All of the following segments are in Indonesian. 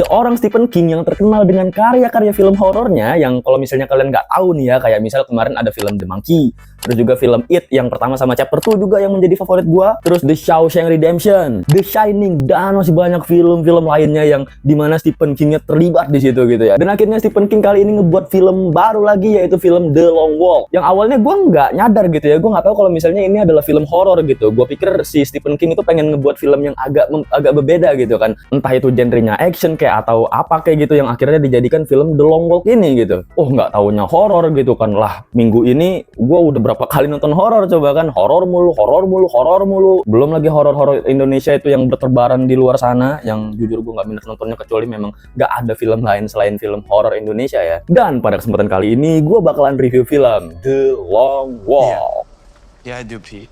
seorang Stephen King yang terkenal dengan karya-karya film horornya yang kalau misalnya kalian nggak tahu nih ya, kayak misal kemarin ada film The Monkey, terus juga film It yang pertama sama Chapter 2 juga yang menjadi favorit gua, terus The Shawshank Redemption, The Shining, dan masih banyak film-film lainnya yang dimana Stephen Kingnya terlibat di situ gitu ya. Dan akhirnya Stephen King kali ini ngebuat film baru lagi, yaitu film The Long Walk. Yang awalnya gua nggak nyadar gitu ya, gua nggak tahu kalau misalnya ini adalah film horor gitu. Gua pikir si Stephen King itu pengen ngebuat film yang agak berbeda gitu kan, entah itu genrenya action kayak atau apa kayak gitu, yang akhirnya dijadikan film The Long Walk ini gitu. Oh, nggak taunya horor gitu kan. Lah, minggu ini gue udah berapa kali nonton horor coba kan, horor mulu. Belum lagi horor-horor Indonesia itu yang berterbaran di luar sana, yang jujur gue nggak minat nontonnya kecuali memang nggak ada film lain selain film horor Indonesia ya. Dan pada kesempatan kali ini gue bakalan review film The Long Walk. Yeah, I do, Pete.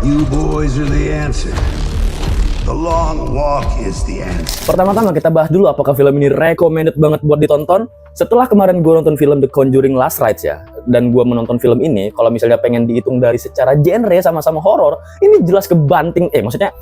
You boys are the answer. The Long Walk is the answer. Pertama-tama kita bahas dulu apakah film ini recommended banget buat ditonton. Setelah kemarin gue nonton film The Conjuring Last Rites ya, dan gue menonton film ini, kalau misalnya pengen dihitung dari secara genre sama-sama horor, ini jelas kebanting, maksudnya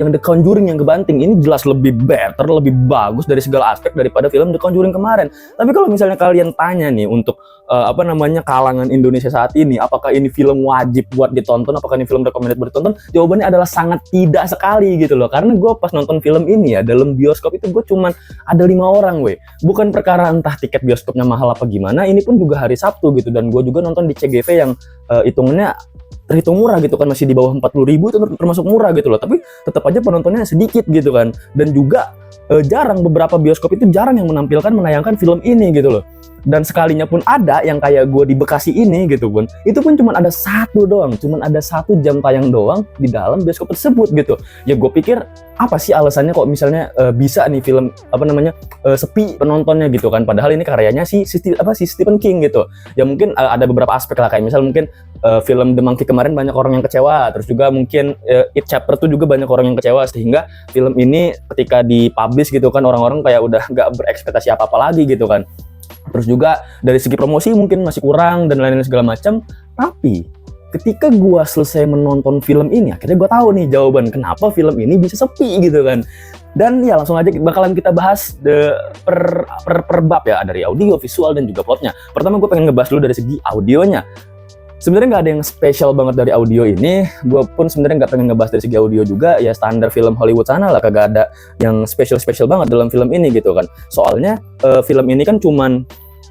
yang The Conjuring yang kebanting, ini jelas lebih better, lebih bagus dari segala aspek daripada film The Conjuring kemarin. Tapi kalau misalnya kalian tanya nih untuk kalangan Indonesia saat ini, apakah ini film wajib buat ditonton, apakah ini film recommended buat ditonton, jawabannya adalah sangat tidak sekali gitu loh. Karena gue pas nonton film ini ya, dalam bioskop itu gue cuman ada 5 orang bukan perkara entah tiket bioskopnya mahal apa gimana, ini pun juga hari Sabtu gitu, dan gue juga nonton di CGV yang hitungannya terhitung murah gitu kan, masih di bawah 40.000 itu termasuk murah gitu loh, tapi tetap aja penontonnya sedikit gitu kan. Dan juga jarang, beberapa bioskop itu jarang yang menayangkan film ini gitu loh. Dan sekalinya pun ada yang kayak gue di Bekasi ini gitu pun, itu pun cuma ada satu jam tayang doang di dalam bioskop tersebut gitu. Ya gue pikir apa sih alasannya kok misalnya bisa nih film sepi penontonnya gitu kan, padahal ini karyanya si Stephen King gitu. Ya mungkin ada beberapa aspek lah, kayak misal mungkin film The Monkey kemarin banyak orang yang kecewa, terus juga mungkin It Chapter 2 juga banyak orang yang kecewa, sehingga film ini ketika dipublish gitu kan, orang-orang kayak udah nggak berekspektasi apa-apa lagi gitu kan. Terus juga dari segi promosi mungkin masih kurang dan lain-lain segala macam. Tapi ketika gua selesai menonton film ini, akhirnya gua tahu nih jawaban kenapa film ini bisa sepi gitu kan. Dan ya langsung aja bakalan kita bahas per bab ya, dari audio, visual, dan juga plotnya. Pertama gue pengen ngebahas dulu dari segi audionya. Sebenarnya nggak ada yang spesial banget dari audio ini. Gue pun sebenarnya nggak pengen ngebahas dari segi audio juga, ya standar film Hollywood sana lah, kagak ada yang spesial banget dalam film ini gitu kan. Soalnya film ini kan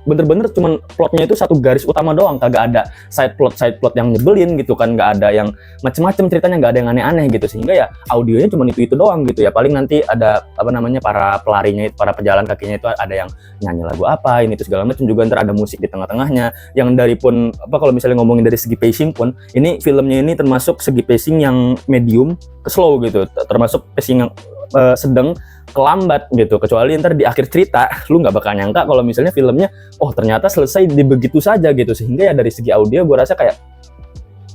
bener-bener cuman plotnya itu satu garis utama doang, kagak ada side plot yang nyebelin gitu kan, nggak ada yang macem-macem ceritanya, nggak ada yang aneh-aneh gitu, sehingga ya audionya cuman itu doang gitu ya. Paling nanti ada para pelarinya, para pejalan kakinya itu ada yang nyanyi lagu apa ini itu segala macam, juga ntar ada musik di tengah-tengahnya. Yang dari pun kalau misalnya ngomongin dari segi pacing pun, ini filmnya ini termasuk segi pacing yang medium ke slow gitu, termasuk pacing yang sedang kelambat gitu. Kecuali ntar di akhir cerita lu nggak bakal nyangka kalau misalnya filmnya ternyata selesai di begitu saja gitu. Sehingga ya dari segi audio gue rasa kayak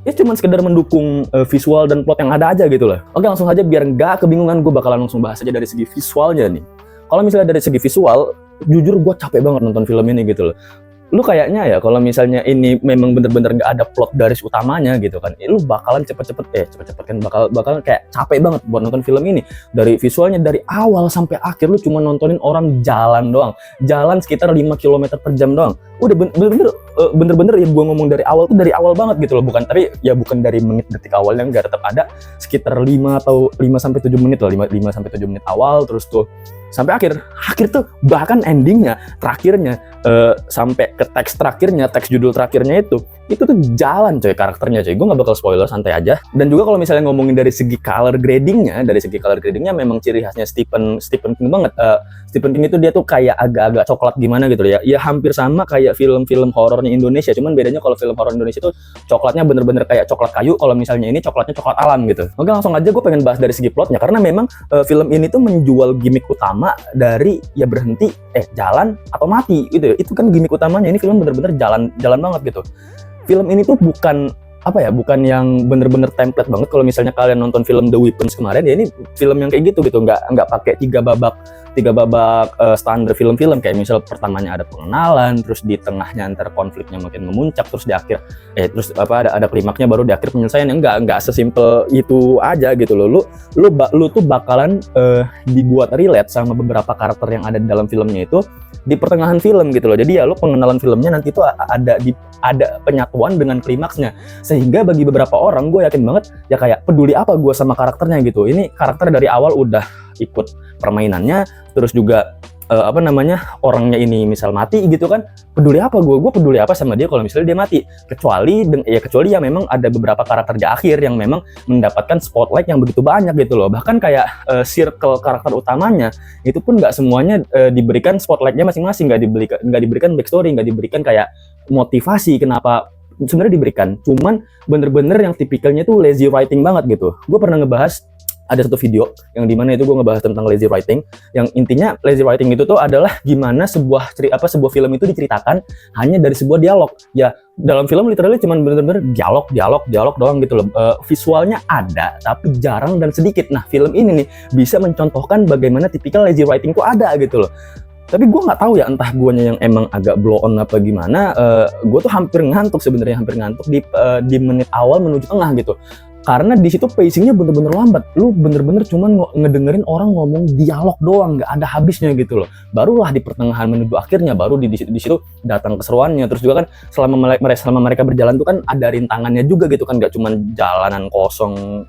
ya cuman sekedar mendukung visual dan plot yang ada aja gitu loh. Oke, langsung aja biar nggak kebingungan, gue bakalan langsung bahas aja dari segi visualnya nih. Kalau misalnya dari segi visual, jujur gue capek banget nonton film ini gitu loh. Lu kayaknya ya kalau misalnya ini memang bener-bener nggak ada plot garis utamanya gitu kan, lu bakalan cepet-cepet kan bakal kayak capek banget buat nonton film ini. Dari visualnya dari awal sampai akhir lu cuma nontonin orang jalan doang, jalan sekitar 5 km per jam doang. Udah bener-bener ya gua ngomong dari awal tuh dari awal banget gitu loh, bukan dari menit detik awal yang nggak, tetap ada sekitar 5 sampai 7 menit loh, 5 sampai 7 menit awal, terus tuh sampai akhir tuh, bahkan endingnya, terakhirnya sampai ke teks terakhirnya, teks judul terakhirnya itu tuh jalan coy karakternya coy. Gue nggak bakal spoiler, santai aja. Dan juga kalau misalnya ngomongin dari segi color gradingnya memang ciri khasnya Stephen King banget. Stephen King itu dia tuh kayak agak-agak coklat gimana gitu ya. Ya hampir sama kayak film-film horornya Indonesia, cuman bedanya kalau film horor Indonesia tuh coklatnya bener-bener kayak coklat kayu, kalau misalnya ini coklatnya coklat alam gitu. Oke, langsung aja gue pengen bahas dari segi plotnya, karena memang film ini tuh menjual gimmick utama dari ya berhenti, jalan atau mati gitu ya. Itu kan gimmick utamanya. Ini film bener-bener jalan banget gitu. Film ini tuh bukan apa ya, bukan yang bener-bener template banget. Kalau misalnya kalian nonton film The Weapons kemarin, ya ini film yang kayak gitu nggak pakai tiga babak standar film-film, kayak misal pertamanya ada pengenalan, terus di tengahnya antar konfliknya makin memuncak, terus di akhir terus ada klimaknya, baru di akhir penyelesaian. Yang nggak sesimpel itu aja gitu loh. Lu tuh bakalan dibuat relate sama beberapa karakter yang ada di dalam filmnya itu di pertengahan film gitu loh. Jadi ya lu pengenalan filmnya nanti tuh ada penyatuan dengan klimaksnya, sehingga bagi beberapa orang gue yakin banget ya kayak peduli apa gue sama karakternya gitu. Ini karakter dari awal udah ikut permainannya, terus juga orangnya ini misal mati gitu kan, peduli apa gue peduli apa sama dia kalau misalnya dia mati, kecuali ya memang ada beberapa karakter di akhir yang memang mendapatkan spotlight yang begitu banyak gitu loh. Bahkan kayak circle karakter utamanya itu pun nggak semuanya diberikan spotlightnya masing-masing, nggak diberikan backstory, nggak diberikan kayak motivasi kenapa sebenarnya diberikan, cuman bener-bener yang tipikalnya tuh lazy writing banget gitu. Gue pernah ngebahas, ada satu video yang dimana itu gue ngebahas tentang lazy writing, yang intinya lazy writing itu tuh adalah gimana sebuah film itu diceritakan hanya dari sebuah dialog. Ya dalam film literally cuman bener-bener dialog doang gitu loh. Visualnya ada tapi jarang dan sedikit. Nah film ini nih bisa mencontohkan bagaimana tipikal lazy writing tuh ada gitu loh. Tapi gue nggak tahu ya, entah guanya yang emang agak blow on apa gimana. Gue tuh hampir ngantuk di menit awal menuju tengah gitu. Karena di situ pacingnya bener-bener lambat. Lu bener-bener cuman ngedengerin orang ngomong dialog doang, nggak ada habisnya gitu loh. Barulah di pertengahan menuju akhirnya, baru di situ datang keseruannya. Terus juga kan selama mereka berjalan tuh kan ada rintangannya juga gitu kan, nggak cuman jalanan kosong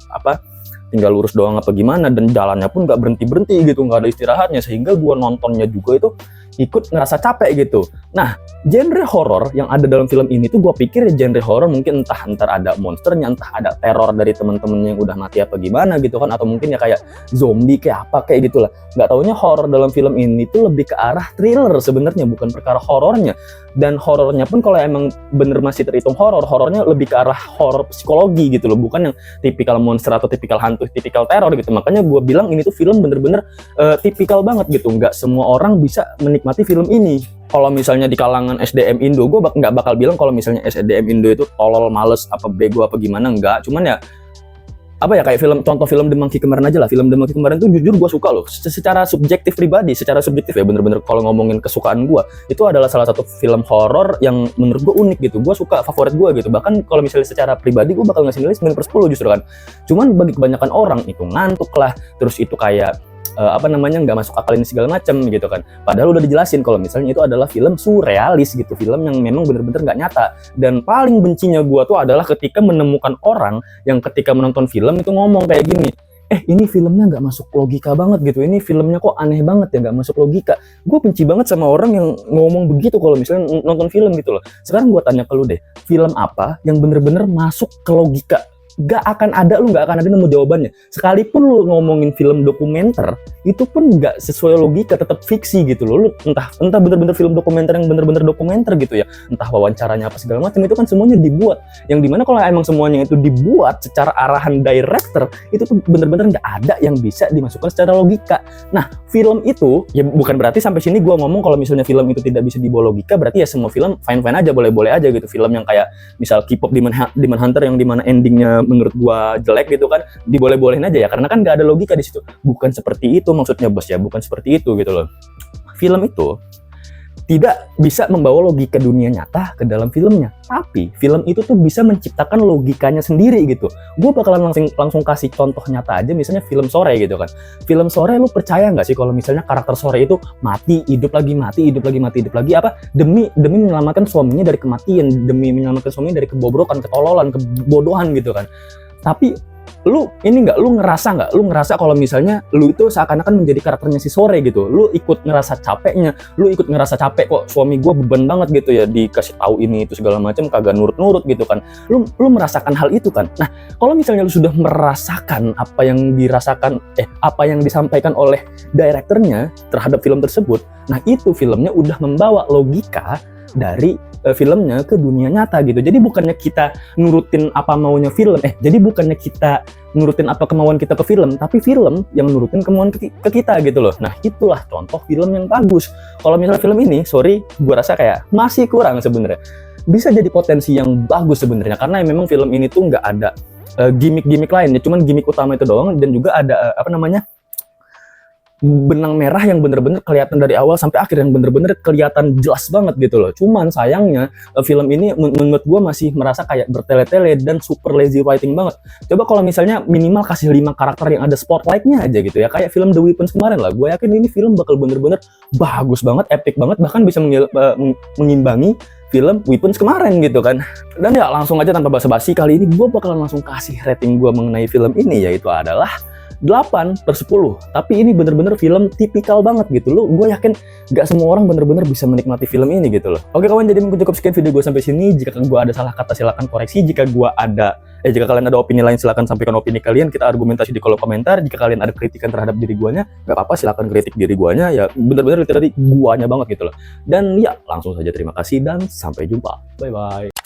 tinggal lurus doang apa gimana, dan jalannya pun nggak berhenti gitu, nggak ada istirahatnya, sehingga gua nontonnya juga itu ikut ngerasa capek gitu. Nah, genre horor yang ada dalam film ini tuh gue pikir ya genre horor mungkin entah ada monsternya, entah ada teror dari temen-temennya yang udah mati apa gimana gitu kan, atau mungkin ya kayak zombie kayak apa kayak gitulah. Nggak taunya horor dalam film ini tuh lebih ke arah thriller sebenarnya, bukan perkara horornya. Dan horornya pun kalau emang bener masih terhitung horornya lebih ke arah horor psikologi gitu loh, bukan yang tipikal monster atau tipikal hantu, tipikal teror gitu. Makanya gue bilang ini tuh film bener-bener tipikal banget gitu. Nggak semua orang bisa menikmati film ini. Kalau misalnya di kalangan SDM Indo, gue nggak bakal bilang kalau misalnya SDM Indo itu tolol, males, apa bego apa gimana, nggak. Cuman ya kayak contoh film The Monkey kemarin aja lah. Film The Monkey kemarin tuh jujur gue suka loh. Secara subjektif pribadi, secara subjektif ya, bener-bener kalau ngomongin kesukaan gue, itu adalah salah satu film horor yang menurut gue unik gitu. Gue suka, favorit gue gitu. Bahkan kalau misalnya secara pribadi gue bakal ngasih nilai 9/10 justru kan. Cuman bagi kebanyakan orang itu ngantuk lah, terus itu kayak nggak masuk akal ini segala macam gitu kan. Padahal udah dijelasin kalau misalnya itu adalah film surrealis gitu, film yang memang bener-bener nggak nyata. Dan paling bencinya gua tuh adalah ketika menemukan orang yang ketika menonton film itu ngomong kayak gini, ini filmnya nggak masuk logika banget gitu, ini filmnya kok aneh banget ya, nggak masuk logika. Gue benci banget sama orang yang ngomong begitu kalau misalnya nonton film gitu loh. Sekarang gua tanya ke lu deh, film apa yang bener-bener masuk ke logika? Lu nggak akan ada nemu jawabannya. Sekalipun lu ngomongin film dokumenter, itu pun nggak sesuai logika, tetap fiksi gitu loh. Lu entah bener-bener film dokumenter yang bener-bener dokumenter gitu ya, entah wawancaranya apa segala macam, itu kan semuanya dibuat. Yang dimana kalau emang semuanya itu dibuat secara arahan director, itu tuh bener-bener nggak ada yang bisa dimasukkan secara logika. Nah, film itu ya bukan berarti sampai sini gua ngomong kalau misalnya film itu tidak bisa dibawa logika, berarti ya semua film fine-fine aja, boleh-boleh aja gitu. Film yang kayak misal K-pop Demon Hunter yang dimana endingnya menurut gua jelek gitu kan, diboleh-bolehin aja ya, karena kan nggak ada logika di situ. Bukan seperti itu maksudnya bos ya, bukan seperti itu gitu loh. Film itu tidak bisa membawa logika dunia nyata ke dalam filmnya, tapi film itu tuh bisa menciptakan logikanya sendiri gitu. Gue bakalan langsung kasih contoh nyata aja, misalnya film Sore gitu kan. Film Sore, lu percaya nggak sih kalau misalnya karakter Sore itu mati, hidup lagi, demi menyelamatkan suaminya dari kematian, demi menyelamatkan suaminya dari kebobrokan, ketololan, kebodohan gitu kan. Tapi lu ngerasa kalau misalnya lu itu seakan-akan menjadi karakternya si Sore gitu. Lu ikut ngerasa capek kok suami gue beban banget gitu ya, dikasih tahu ini itu segala macam kagak nurut gitu kan. Lu merasakan hal itu kan. Nah, kalau misalnya lu sudah merasakan apa yang disampaikan oleh direkturnya terhadap film tersebut, nah itu filmnya udah membawa logika dari filmnya ke dunia nyata gitu. Jadi bukannya kita nurutin apa maunya film, kita nurutin apa kemauan kita ke film, tapi film yang nurutin kemauan ke kita gitu loh. Nah, itulah contoh film yang bagus. Kalau misalnya film ini, sorry, gua rasa kayak masih kurang sebenarnya. bisa jadi potensi yang bagus sebenarnya, karena memang film ini tuh nggak ada gimmick-gimmick lain ya, cuman gimmick utama itu doang, dan juga ada benang merah yang bener-bener kelihatan dari awal sampai akhir, yang bener-bener kelihatan jelas banget gitu loh. Cuman sayangnya film ini menurut gue masih merasa kayak bertele-tele dan super lazy writing banget. Coba kalau misalnya minimal kasih 5 karakter yang ada spotlightnya aja gitu ya, kayak film The Weapons kemarin lah, gue yakin ini film bakal bener-bener bagus banget, epic banget, bahkan bisa mengimbangi film Weapons kemarin gitu kan. Dan ya langsung aja tanpa basa-basi, kali ini gue bakalan langsung kasih rating gue mengenai film ini, yaitu adalah 8/10. Tapi ini bener-bener film tipikal banget gitu loh. Gue yakin gak semua orang bener-bener bisa menikmati film ini gitu loh. Oke kawan, jadi mungkin cukup sekian video gue sampai sini. Jika gue ada salah kata silahkan koreksi. Jika kalian ada opini lain silahkan sampaikan opini kalian. Kita argumentasi di kolom komentar. Jika kalian ada kritikan terhadap diri guanya, gak apa-apa, silahkan kritik diri guanya. Ya bener-bener literally guanya banget gitu loh. Dan ya langsung saja terima kasih dan sampai jumpa. Bye bye.